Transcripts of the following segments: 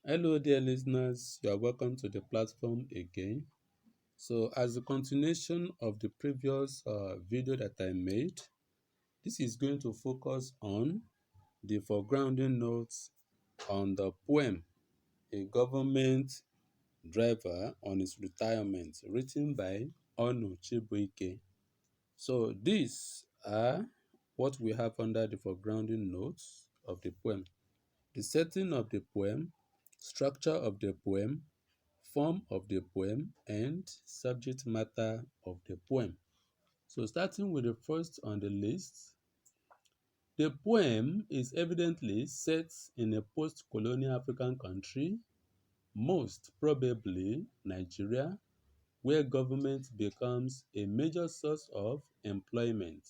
Hello, dear listeners. You are welcome to the platform again. So, as a continuation of the previous video that I made, this is going to focus on the foregrounding notes on the poem A Government Driver on His Retirement, written by Onu Chibuike. So, these are what we have under the foregrounding notes of the poem: the setting of the poem, structure of the poem, form of the poem, and subject matter of the poem. So starting with the first on the list, the poem is evidently set in a post-colonial African country, most probably Nigeria, where government becomes a major source of employment.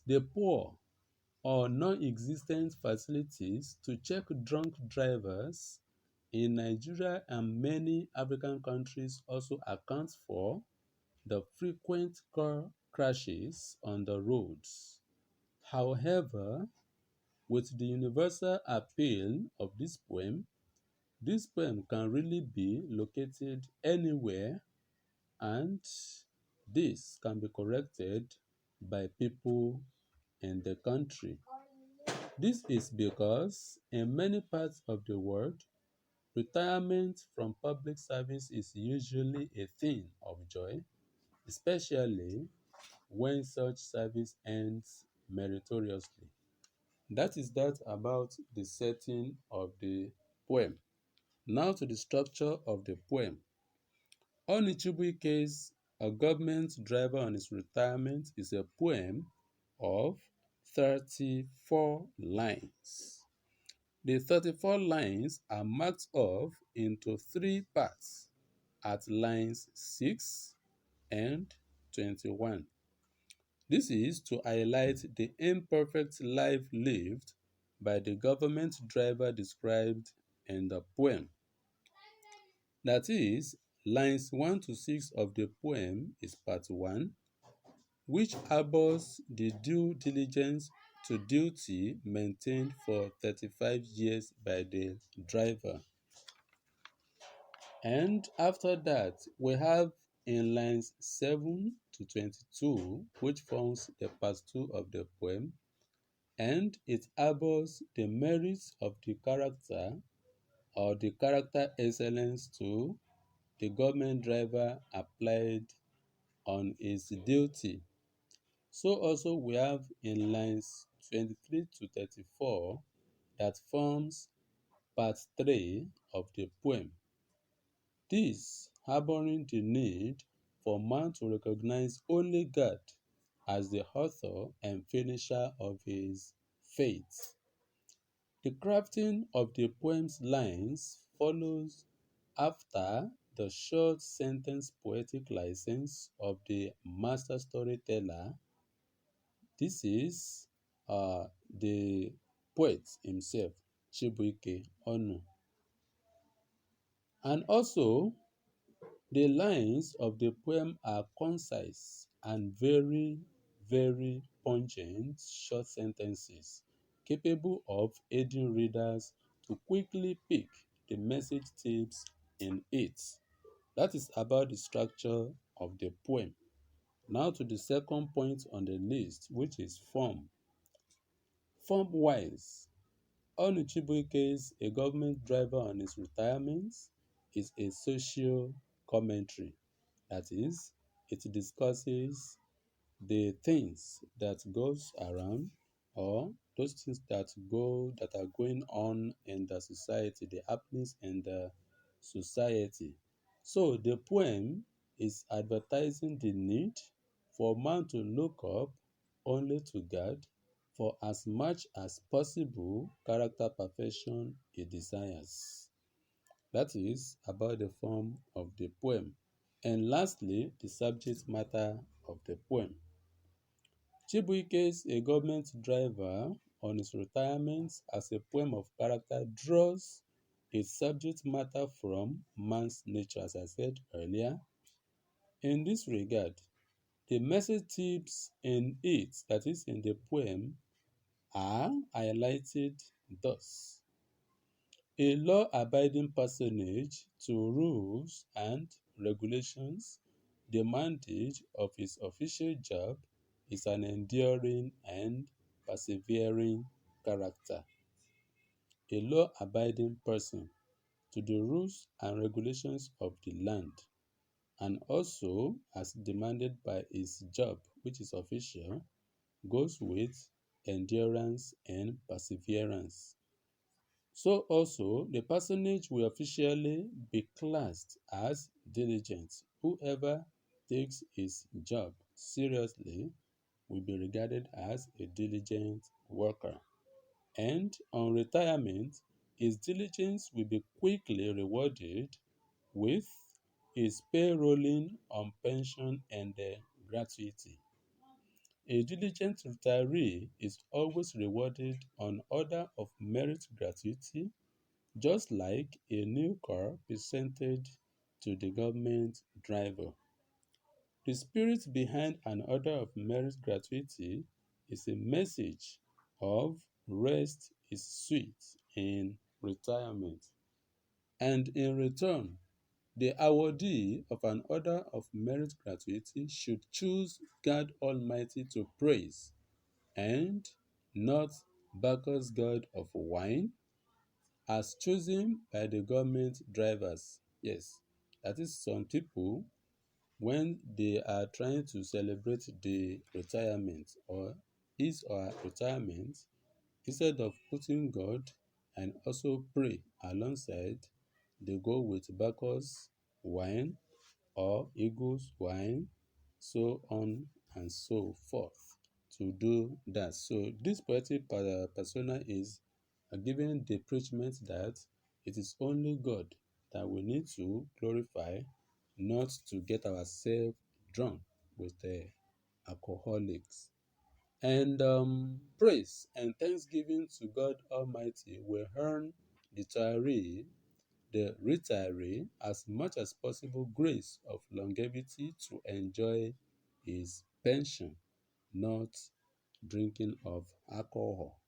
The poor or non-existent facilities to check drunk drivers in Nigeria and many African countries also account for the frequent car crashes on the roads. However, with the universal appeal of this poem can really be located anywhere, and this can be corrected by people in the country. This is because in many parts of the world, retirement from public service is usually a thing of joy, especially when such service ends meritoriously. That is that about the setting of the poem. Now to the structure of the poem. Onichibuike's A Government Driver on His Retirement is a poem of 34 lines. The 34 lines are marked off into three parts at lines 6 and 21. This is to highlight the imperfect life lived by the government driver described in the poem. That is, lines 1 to 6 of the poem is part 1, which harbors the due diligence to duty maintained for 35 years by the driver. And after that, we have in lines 7 to 22, which forms the part 2 of the poem, and it harbors the merits of the character or the character excellence to the government driver applied on his duty. So also we have in lines 23 to 34 that forms part 3 of the poem. This harboring the need for man to recognize only God as the author and finisher of his fate. The crafting of the poem's lines follows after the short sentence poetic license of the master storyteller. This is the poet himself, Chibuike Onu. And also, the lines of the poem are concise and very, very pungent short sentences, capable of aiding readers to quickly pick the message tips in it. That is about the structure of the poem. Now to the second point on the list, which is form. Form-wise, Onichibuike's A Government Driver on His Retirement is a social commentary. That is, it discusses the things that goes around, or those things that are going on in the society, the happenings in the society. So the poem is advertising the need for man to look up only to God for as much as possible character perfection he desires. That is about the form of the poem. And lastly, the subject matter of the poem. Chibuike's A Government Driver on His Retirement as a poem of character draws its subject matter from man's nature, as I said earlier. In this regard, the message tips in it, that is in the poem, are highlighted thus. A law-abiding personage to rules and regulations, the mandate of his official job is an enduring and persevering character. A law-abiding person to the rules and regulations of the land, and also as demanded by his job, which is official, goes with endurance and perseverance. So also, the personage will officially be classed as diligent. Whoever takes his job seriously will be regarded as a diligent worker. And on retirement, his diligence will be quickly rewarded with his payrolling on pension and gratuity. A diligent retiree is always rewarded on order of merit gratuity, just like a new car presented to the government driver. The spirit behind an order of merit gratuity is a message of rest is sweet in retirement. And in return, the awardee of an order of merit gratuity should choose God Almighty to praise and not Bacchus god of wine as chosen by the government drivers. Yes, that is some people when they are trying to celebrate the retirement or his or her retirement, instead of putting God and also pray alongside, they go with Bacchus wine or Eagles wine, so on and so forth to do that. So this poetic persona is giving the preachment that it is only God that we need to glorify, not to get ourselves drunk with the alcoholics. And praise and thanksgiving to God Almighty will earn the retiree as much as possible grace of longevity to enjoy his pension, not drinking of alcohol.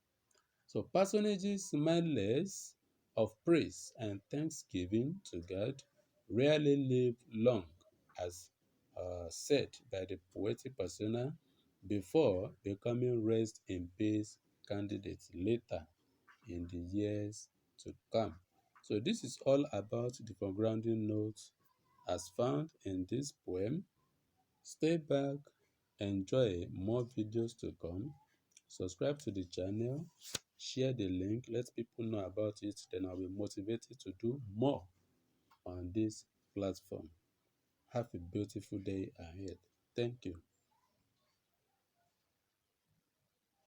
So personages mindless of praise and thanksgiving to God rarely live long, as said by the poetic persona, before becoming rest in peace candidates later in the years to come. So this is all about the foregrounding notes as found in this poem. Stay back, enjoy more videos to come. Subscribe to the channel, share the link, let people know about it, then I'll be motivated to do more on this platform. Have a beautiful day ahead. Thank you.